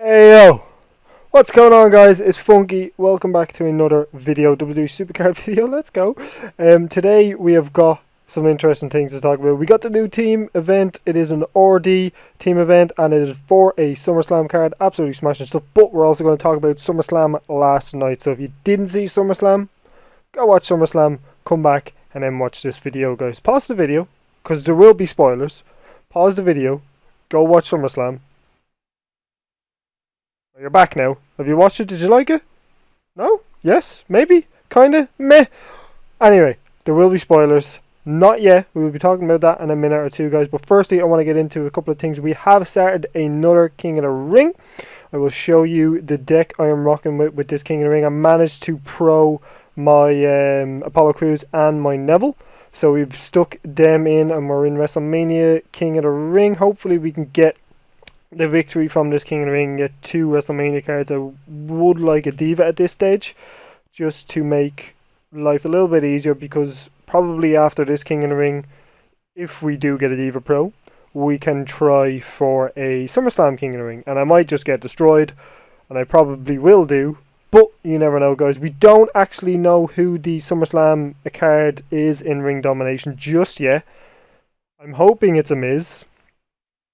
Hey yo, what's going on guys? It's Funky. Welcome back to another video, Wwe Supercard video. Let's go. Today we have got some interesting things to talk about. We got the new team event. It is an RD team event and it is for a SummerSlam card. Absolutely smashing stuff. But we're also going to talk about SummerSlam last night. So if you didn't see SummerSlam, go watch SummerSlam, come back and then watch this video guys. Pause the video because there will be spoilers. Pause the video, go watch SummerSlam. You're back now. Have you watched it? Did you like it? No? Yes? Maybe? Kinda? Meh? Anyway, there will be spoilers. Not yet. We will be talking about that in a minute or two, guys. But firstly, I want to get into a couple of things. We have started another King of the Ring. I will show you the deck I am rocking with this King of the Ring. I managed to pro my Apollo Crews and my Neville. So we've stuck them in and we're in WrestleMania King of the Ring. Hopefully we can get the victory from this King of the Ring, get 2 WrestleMania cards. I would like a Diva at this stage, just to make life a little bit easier, because probably after this King of the Ring, if we do get a Diva Pro, we can try for a SummerSlam King of the Ring, and I might just get destroyed, and I probably will do, but you never know guys. We don't actually know who the SummerSlam card is in Ring Domination just yet. I'm hoping it's a Miz.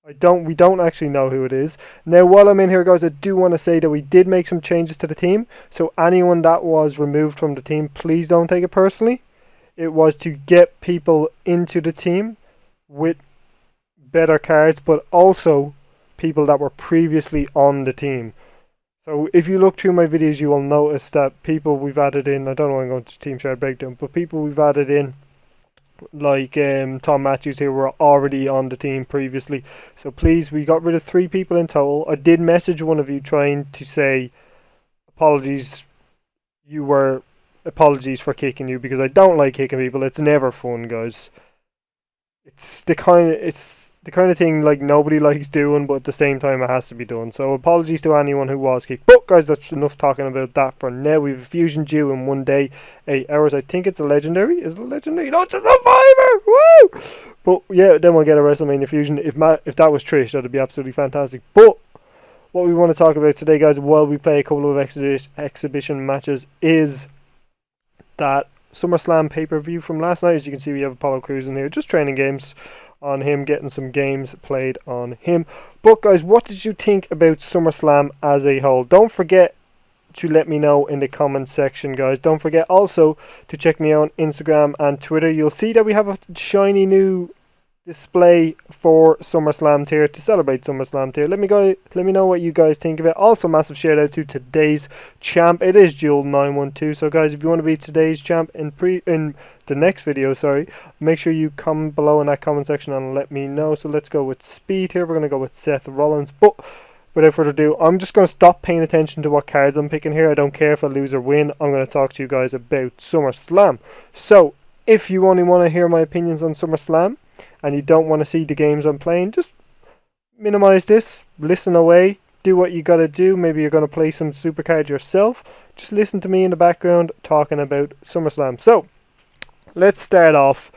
We don't actually know who it is. Now, while I'm in here, guys, I do want to say that we did make some changes to the team. So anyone that was removed from the team, please don't take it personally. It was to get people into the team with better cards, but also people that were previously on the team. So if you look through my videos, you will notice that people we've added in, I don't know, I'm going to team share breakdown, but people we've added in, like Tom Matthews here, were already on the team previously. So please, we got rid of 3 people in total. I did message one of you trying to say apologies for kicking you, because I don't like kicking people. It's never fun, guys. It's the kind of thing like nobody likes doing, but at the same time it has to be done. So apologies to anyone who was kicked. But guys, that's enough talking about that for now. We have a fusion due in 1 day, 8 hours. I think it's a legendary. Is it a legendary? No, it's a survivor. Woo! But yeah, then we'll get a WrestleMania fusion. If that was Trish, that'd be absolutely fantastic. But what we want to talk about today, guys, while we play a couple of exhibition matches, is that SummerSlam pay-per-view from last night. As you can see, we have Apollo Crews in here, just training games on him, getting some games played on him. But guys, what did you think about SummerSlam as a whole? Don't forget to let me know in the comment section, guys. Don't forget also to check me out on Instagram and Twitter. You'll see that we have a shiny new display for SummerSlam tier, to celebrate SummerSlam tier. Let me know what you guys think of it. Also, massive shout out to today's champ. It is Jewel 912. So guys, if you want to be today's champ in the next video, make sure you comment below in that comment section and let me know. So let's go with Speed here. We're going to go with Seth Rollins. But without further ado, I'm just going to stop paying attention to what cards I'm picking here. I don't care if I lose or win. I'm going to talk to you guys about SummerSlam. So if you only want to hear my opinions on SummerSlam and you don't want to see the games I'm playing, just minimize this, listen away, do what you gotta do. Maybe you're gonna play some Supercard yourself. Just listen to me in the background talking about SummerSlam. So let's start off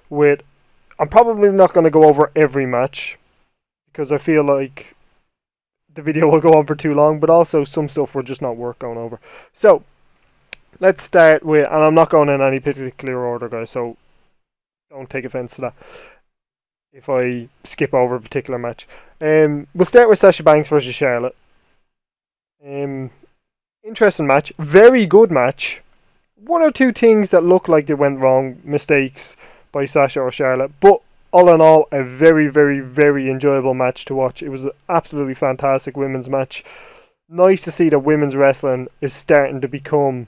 with, I'm probably not going to go over every match because I feel like the video will go on for too long, but also some stuff will just not worth going over. So let's start with, and I'm not going in any particular order, guys, so don't take offense to that if I skip over a particular match. We'll start with Sasha Banks versus Charlotte. Interesting match, very good match. 1 or 2 things that look like they went wrong, mistakes by Sasha or Charlotte, but all in all, a very, very, very enjoyable match to watch. It was an absolutely fantastic women's match. Nice to see that women's wrestling is starting to become,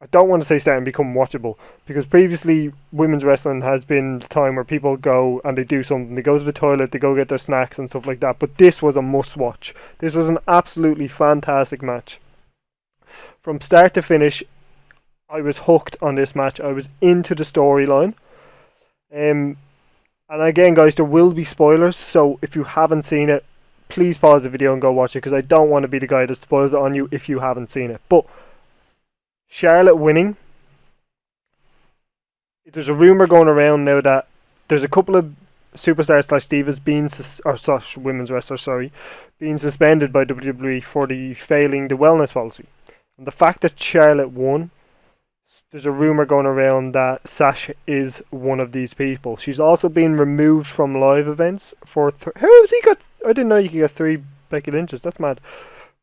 I don't want to say starting to become watchable, because previously women's wrestling has been the time where people go and they do something. They go to the toilet, they go get their snacks and stuff like that. But this was a must watch. This was an absolutely fantastic match. From start to finish, I was hooked on this match. I was into the storyline. And again, guys, there will be spoilers. So if you haven't seen it, please pause the video and go watch it, because I don't want to be the guy that spoils it on you if you haven't seen it. But Charlotte winning, there's a rumor going around now that there's a couple of superstar slash divas being or slash women's wrestler, sorry, being suspended by WWE for the failing the wellness policy. And the fact that Charlotte won, there's a rumor going around that Sasha is one of these people. She's also been removed from live events for. How has he got? I didn't know you could get 3 Becky Lynches. That's mad.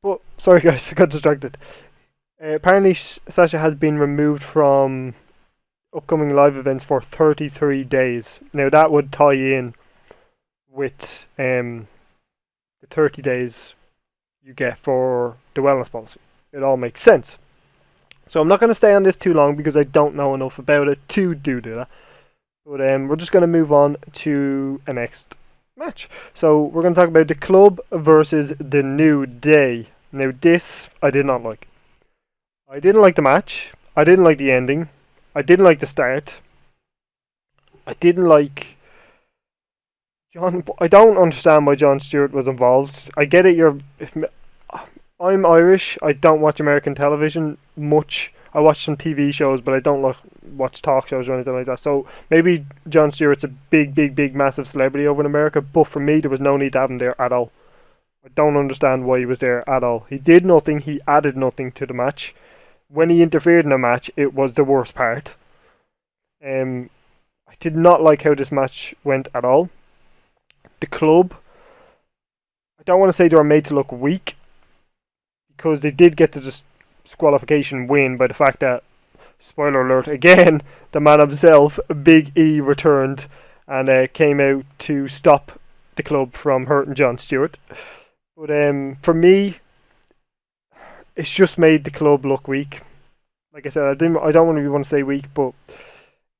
But sorry guys, I got distracted. Apparently, Sasha has been removed from upcoming live events for 33 days. Now that would tie in with the 30 days you get for the wellness policy. It all makes sense. So I'm not going to stay on this too long because I don't know enough about it to do that. But we're just going to move on to a next match. So we're going to talk about the Club versus the New Day. Now this I did not like. I didn't like the match. I didn't like the ending. I didn't like the start. I didn't like John. I don't understand why Jon Stewart was involved. I get it. I'm Irish. I don't watch American television much. I watch some TV shows, but I don't watch talk shows or anything like that. So maybe Jon Stewart's a big, massive celebrity over in America. But for me, there was no need to have him there at all. I don't understand why he was there at all. He did nothing. He added nothing to the match. When he interfered in a match, it was the worst part. I did not like how this match went at all. The Club, I don't want to say they were made to look weak, because they did get the disqualification win by the fact that, spoiler alert again, the man himself, Big E, returned and came out to stop the Club from hurting Jon Stewart. But for me, it's just made the Club look weak. Like I said, I don't want to say weak, but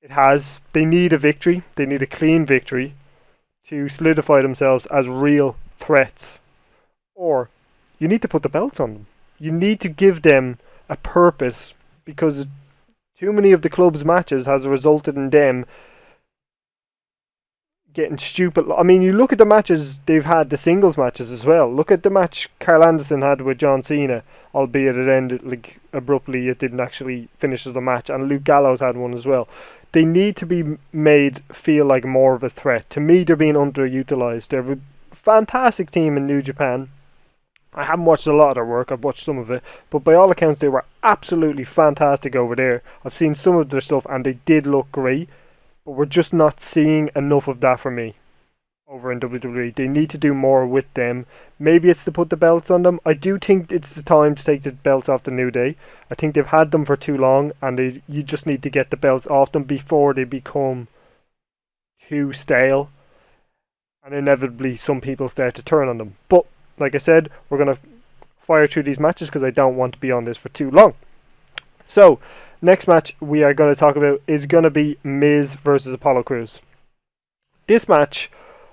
it has. They need a victory. They need a clean victory to solidify themselves as real threats. Or you need to put the belts on them. You need to give them a purpose, because too many of the Club's matches has resulted in them getting stupid. I mean, you look at the matches they've had, the singles matches as well. Look at the match Carl Anderson had with John Cena, albeit it ended abruptly. It didn't actually finish as a match, and Luke Gallows had one as well. They need to be made feel like more of a threat. To me, they're being underutilized. They're a fantastic team in New Japan. I haven't watched a lot of their work. I've watched some of it, but by all accounts, they were absolutely fantastic over there. I've seen some of their stuff, and they did look great. But we're just not seeing enough of that for me over in WWE. They need to do more with them. Maybe it's to put the belts on them. I do think it's the time to take the belts off the New Day. I think they've had them for too long, and you just need to get the belts off them before they become too stale. And inevitably, some people start to turn on them. But, like I said, we're going to fire through these matches because I don't want to be on this for too long. So, next match we are going to talk about is going to be Miz versus Apollo Crews. This match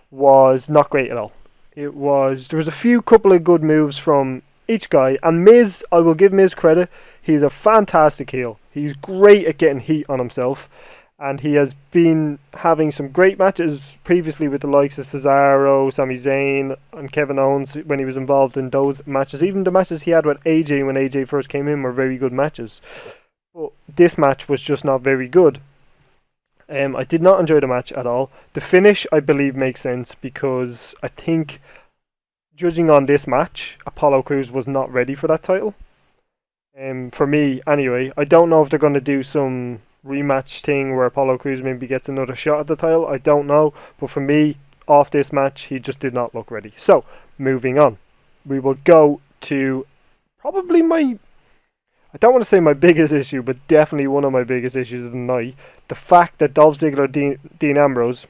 was not great at all. There was a couple of good moves from each guy, and Miz, I will give Miz credit, he's a fantastic heel. He's great at getting heat on himself, and he has been having some great matches previously with the likes of Cesaro, Sami Zayn, and Kevin Owens when he was involved in those matches. Even the matches he had with AJ when AJ first came in were very good matches. But this match was just not very good. I did not enjoy the match at all. The finish, I believe, makes sense because I think, judging on this match, Apollo Crews was not ready for that title. For me, anyway. I don't know if they're going to do some rematch thing where Apollo Crews maybe gets another shot at the title. I don't know. But for me, off this match, he just did not look ready. So, moving on. We will go to probably I don't want to say my biggest issue, but definitely one of my biggest issues of the night. The fact that Dolph Ziggler, Dean Ambrose,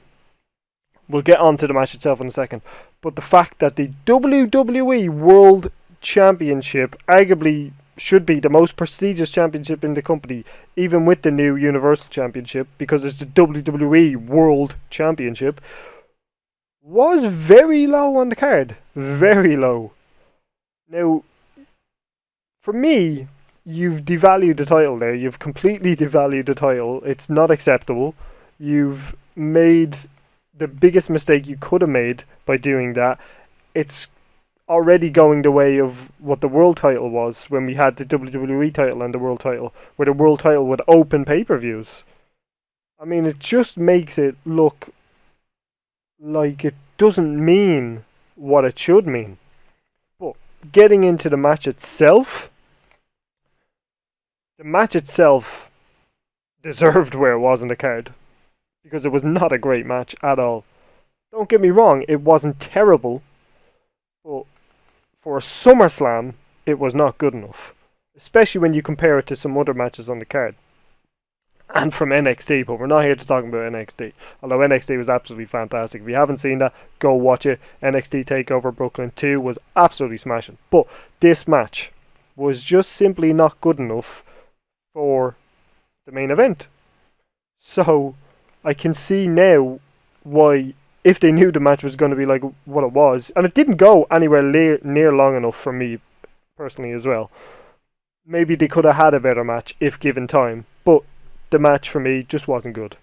we'll get on to the match itself in a second, but the fact that the WWE World Championship arguably should be the most prestigious championship in the company, even with the new Universal Championship, because it's the WWE World Championship, was very low on the card. Very low. Now, for me, you've devalued the title there. You've completely devalued the title. It's not acceptable. You've made the biggest mistake you could have made by doing that. It's already going the way of what the world title was when we had the WWE title and the world title, where the world title would open pay-per-views. I mean, it just makes it look like it doesn't mean what it should mean. But getting into the match itself, deserved where it was on the card because it was not a great match at all. Don't get me wrong, it wasn't terrible, but for a SummerSlam, it was not good enough. Especially when you compare it to some other matches on the card. And from NXT, but we're not here to talk about NXT. Although NXT was absolutely fantastic. If you haven't seen that, go watch it. NXT TakeOver Brooklyn 2 was absolutely smashing. But this match was just simply not good enough for the main event. So, I can see now why, if they knew the match was going to be like what it was, and it didn't go anywhere near long enough for me personally as well. Maybe they could have had a better match if given time, but the match for me just wasn't good.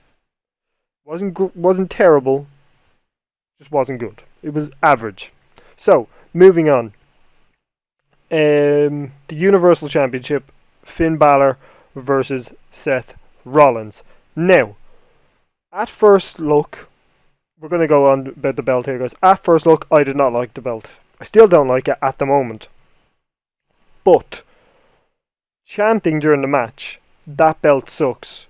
Wasn't terrible, just wasn't good. It was average. So, moving on. The Universal Championship, Finn Balor versus Seth Rollins. Now, at first look, we're going to go on about the belt here, guys. At first look, I did not like the belt. I still don't like it at the moment. But chanting during the match, that belt sucks.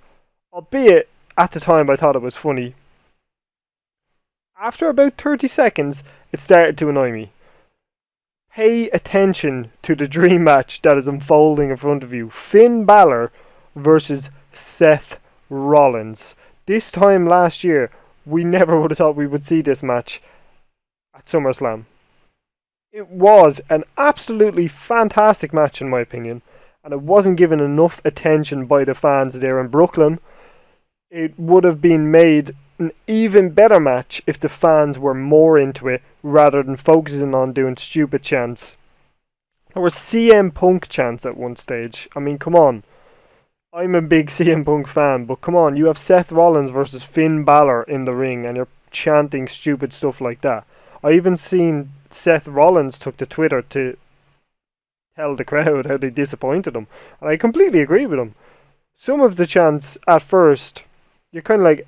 Albeit, at the time I thought it was funny. After about 30 seconds, it started to annoy me. Pay attention to the dream match that is unfolding in front of you. Finn Balor versus Seth Rollins. This time last year, we never would have thought we would see this match at SummerSlam. It was an absolutely fantastic match in my opinion, and it wasn't given enough attention by the fans there in Brooklyn. It would have been made an even better match if the fans were more into it rather than focusing on doing stupid chants. There were CM Punk chants at one stage. I mean, come on. I'm a big CM Punk fan, but come on, you have Seth Rollins versus Finn Balor in the ring and you're chanting stupid stuff like that. I even seen Seth Rollins took to Twitter to tell the crowd how they disappointed him, and I completely agree with him. Some of the chants at first, you're kind of like,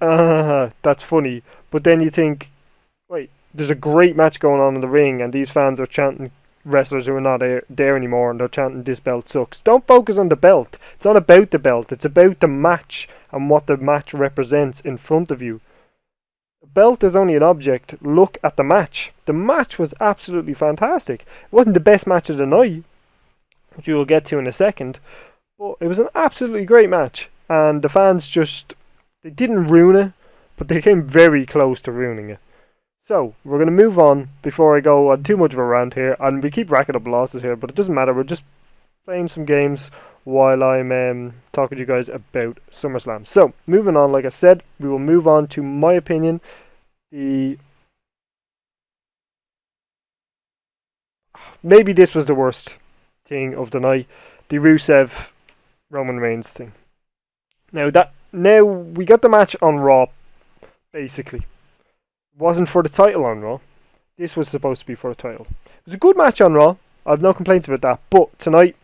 that's funny, but then you think, wait, there's a great match going on in the ring and these fans are chanting wrestlers who are not there anymore and they're chanting this belt sucks. Don't focus on the belt. It's not about the belt, it's about the match and what the match represents in front of you. The belt is only an object. Look at the match. The match was absolutely fantastic. It wasn't the best match of the night, which we will get to in a second, but it was an absolutely great match, and the fans just, they didn't ruin it, but they came very close to ruining it. So, we're going to move on before I go on too much of a rant here, and we keep racking up losses here, but it doesn't matter, we're just playing some games while I'm talking to you guys about SummerSlam. So, moving on, like I said, we will move on to my opinion, maybe this was the worst thing of the night, the Rusev Roman Reigns thing. Now we got the match on Raw, basically. It wasn't for the title on Raw. This was supposed to be for the title. It was a good match on Raw. I have no complaints about that. But tonight,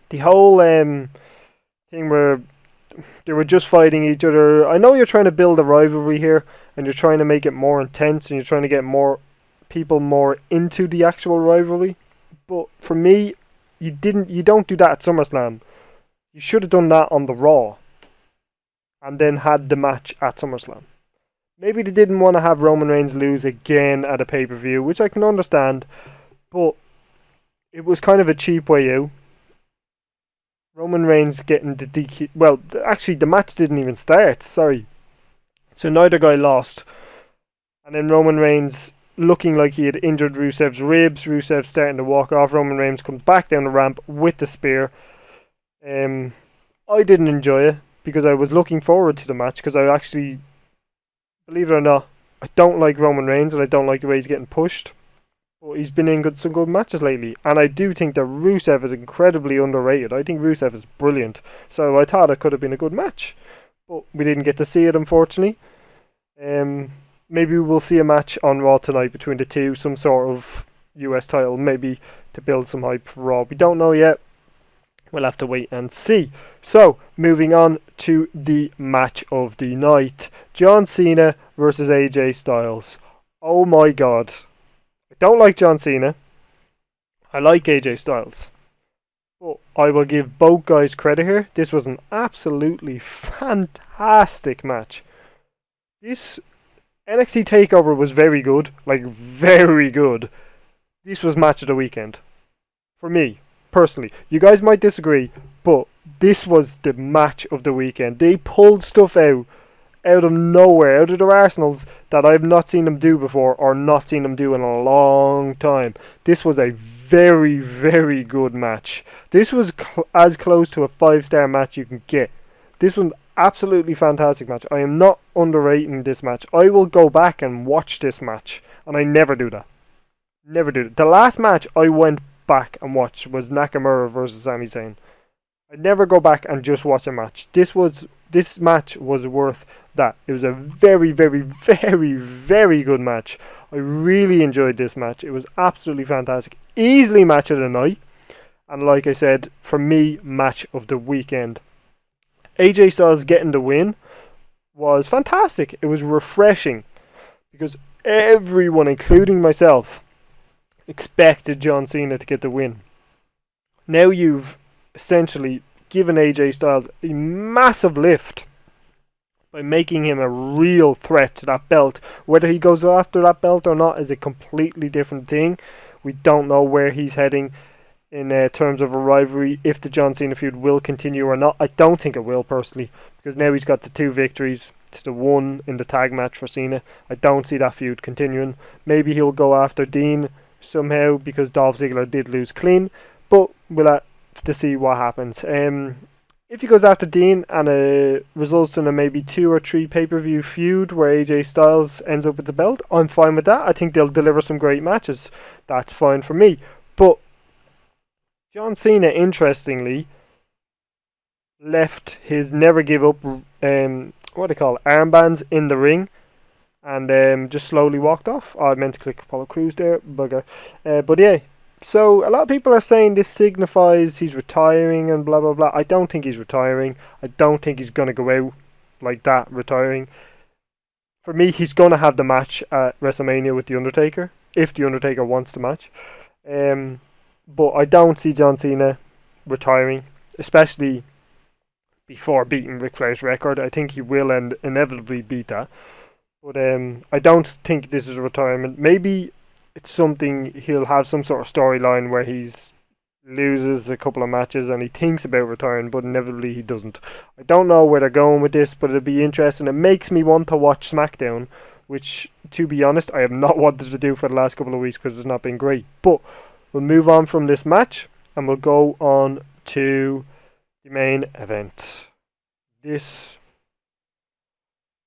the whole thing where they were just fighting each other. I know you're trying to build a rivalry here, and you're trying to make it more intense, and you're trying to get more people more into the actual rivalry. But for me, you don't do that at SummerSlam. You should have done that on the Raw, and then had the match at SummerSlam. Maybe they didn't want to have Roman Reigns lose again at a pay-per-view, which I can understand, but it was kind of a cheap way out. Roman Reigns getting the DQ... Well, actually, the match didn't even start, sorry. So neither guy lost. And then Roman Reigns looking like he had injured Rusev's ribs. Rusev starting to walk off. Roman Reigns comes back down the ramp with the spear. I didn't enjoy it because I was looking forward to the match, because I actually, believe it or not, I don't like Roman Reigns and I don't like the way he's getting pushed. But he's been in some good matches lately, and I do think that Rusev is incredibly underrated. I think Rusev is brilliant, so I thought it could have been a good match, but we didn't get to see it, unfortunately. Maybe we'll see a match on Raw tonight between the two, some sort of US title, maybe to build some hype for Raw. We don't know yet. We'll have to wait and see. So, moving on to the match of the night. John Cena versus AJ Styles. Oh my god. I don't like John Cena. I like AJ Styles. But I will give both guys credit here. This was an absolutely fantastic match. This NXT TakeOver was very good. Like, very good. This was match of the weekend. For me, personally. You guys might disagree, but this was the match of the weekend. They pulled stuff out of nowhere, out of their arsenals that I've not seen them do before or not seen them do in a long time. This was a very, very good match. This was as close to a 5-star match you can get. This was an absolutely fantastic match. I am not underrating this match. I will go back and watch this match, and I never do that. Never do that. The last match I went back and watched was Nakamura versus Sami Zayn. I never go back and just watch a match. This match was worth that. It was a very, very, very, very good match. I really enjoyed this match. It was absolutely fantastic. Easily match of the night. And like I said, for me, match of the weekend. AJ Styles getting the win was fantastic. It was refreshing. Because everyone, including myself, expected John Cena to get the win. Now you've essentially given AJ Styles a massive lift by making him a real threat to that belt. Whether he goes after that belt or not is a completely different thing. We don't know where he's heading in terms of a rivalry, if the John Cena feud will continue or not. I don't think it will, personally, because now he's got the 2 victories. It's the 1 in the tag match for Cena. I don't see that feud continuing. Maybe he'll go after Dean somehow, because Dolph Ziggler did lose clean, but we'll have to see what happens. If he goes after Dean and it results in a maybe 2 or 3 pay-per-view feud where AJ Styles ends up with the belt, I'm fine with that. I think they'll deliver some great matches. That's fine for me. But John Cena, interestingly, left his never give up armbands in the ring and just slowly walked off. Oh, I meant to click Apollo Crews there, bugger. But yeah, so a lot of people are saying this signifies he's retiring and blah blah blah. I don't think he's retiring. I don't think he's gonna go out like that retiring. For me, he's gonna have the match at WrestleMania with The Undertaker, if The Undertaker wants the match. But I don't see John Cena retiring, especially before beating Ric Flair's record. I think he will inevitably beat that. But I don't think this is a retirement. Maybe it's something, he'll have some sort of storyline where he's loses a couple of matches and he thinks about retiring, but inevitably he doesn't. I don't know where they're going with this, but it'll be interesting. It makes me want to watch SmackDown, which, to be honest, I have not wanted to do for the last couple of weeks because it's not been great. But we'll move on from this match and we'll go on to the main event. This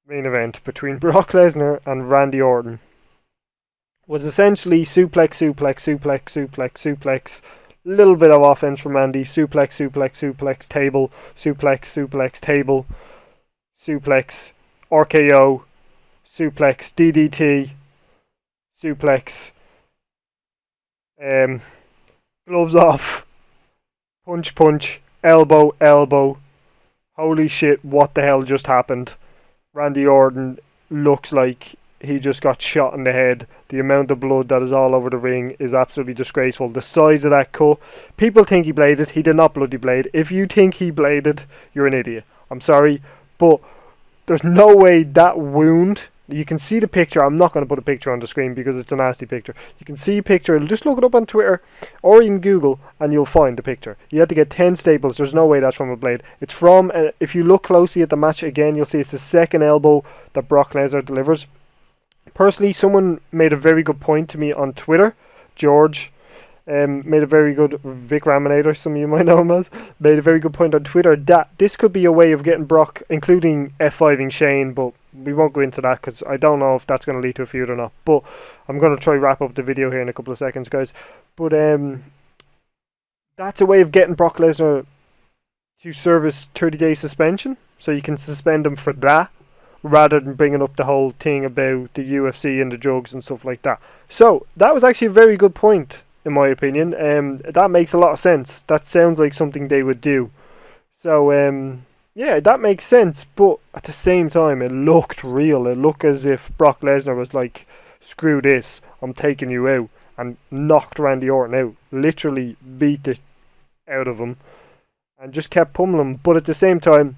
main event between Brock Lesnar and Randy Orton was essentially suplex, little bit of offense from Randy, suplex, table, suplex, table, suplex, RKO, suplex, DDT, suplex, gloves off, punch, elbow. Holy shit, what the hell just happened? Randy Orton looks like he just got shot in the head. The amount of blood that is all over the ring is absolutely disgraceful. The size of that cut. People think he bladed. He did not bloody blade. If you think he bladed, you're an idiot. I'm sorry, but there's no way that wound. You can see the picture. I'm not going to put a picture on the screen because it's a nasty picture. You can see a picture. Just look it up on Twitter or in Google and you'll find the picture. You had to get 10 staples. There's no way that's from a blade. It's from, if you look closely at the match again, you'll see it's the second elbow that Brock Lesnar delivers. Personally, someone made a very good point to me on Twitter. George made a very good, Vic Raminator, some of you might know him as, made a very good point on Twitter that this could be a way of getting Brock, including F5ing Shane, but we won't go into that because I don't know if that's going to lead to a feud or not. But I'm going to try wrap up the video here in a couple of seconds, guys. But that's a way of getting Brock Lesnar to service 30-day suspension, so you can suspend him for that, rather than bringing up the whole thing about the UFC and the drugs and stuff like that. So, that was actually a very good point, in my opinion. That makes a lot of sense. That sounds like something they would do. So, yeah, that makes sense, but at the same time, it looked real. It looked as if Brock Lesnar was, like, screw this, I'm taking you out, and knocked Randy Orton out. Literally beat the out of him, and just kept pummeling him. But at the same time,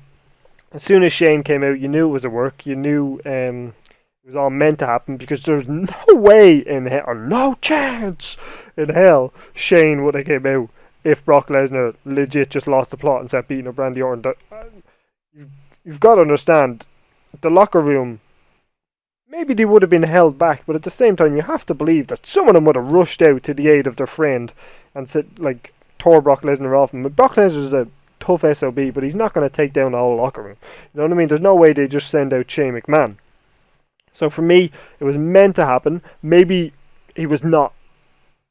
as soon as Shane came out, you knew it was a work. You knew it was all meant to happen, because there's no way in hell, or no chance in hell, Shane would have came out if Brock Lesnar legit just lost the plot and started beating up Randy Orton. You've got to understand, the locker room, maybe they would have been held back, but at the same time, you have to believe that some of them would have rushed out to the aid of their friend and said, like, tore Brock Lesnar off him. Brock Lesnar's a tough SOB, but he's not going to take down the whole locker room. You know what I mean? There's no way they just send out Shane McMahon. So for me, it was meant to happen. Maybe he was not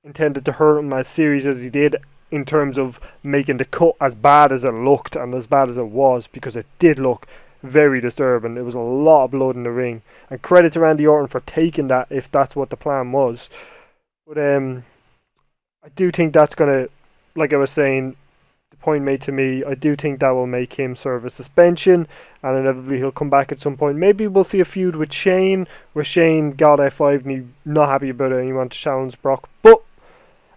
intended to hurt him as serious as he did, in terms of making the cut as bad as it looked and as bad as it was, because it did look very disturbing. There was a lot of blood in the ring, and credit to Randy Orton for taking that, if that's what the plan was. But I do think that's going to, like I was saying, the point made to me, I do think that will make him serve a suspension, and inevitably he'll come back at some point. Maybe we'll see a feud with Shane, where Shane got F5 and he's not happy about it and he wants to challenge Brock. But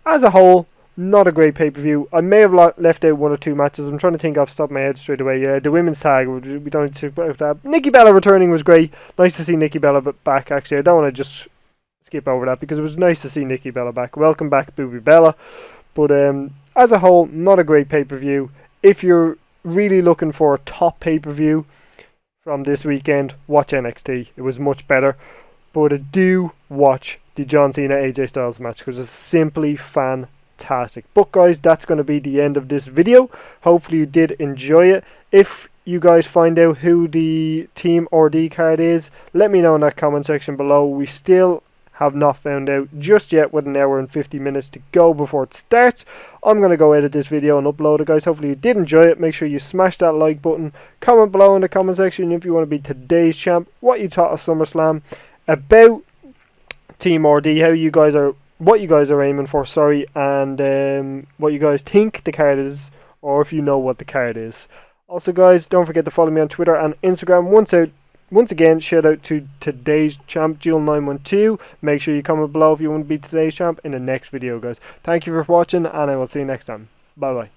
as a whole, not a great pay-per-view. I may have left out one or two matches. I'm trying to think off the top of my head straight away. Yeah, the women's tag, we don't need to talk about that. Nikki Bella returning was great. Nice to see Nikki Bella back, actually. I don't want to just skip over that, because it was nice to see Nikki Bella back. Welcome back, Booby Bella. But as a whole, not a great pay-per-view. If you're really looking for a top pay-per-view from this weekend, watch NXT. It was much better. But do watch the John Cena AJ Styles match, because it's simply fantastic. But guys, that's going to be the end of this video. Hopefully you did enjoy it. If you guys find out who the Team RD card is, let me know in that comment section below. We still have not found out just yet, with an hour and 50 minutes to go before it starts. I'm going to go edit this video and upload it, guys. Hopefully you did enjoy it. Make sure you smash that like button. Comment below in the comment section if you want to be today's champ, what you thought of SummerSlam, about Team RD, what you guys are aiming for, and what you guys think the card is, or if you know what the card is. Also guys, don't forget to follow me on Twitter and Instagram. Once again, shout out to today's champ, Jewel912. Make sure you comment below if you want to be today's champ in the next video, guys. Thank you for watching, and I will see you next time. Bye bye.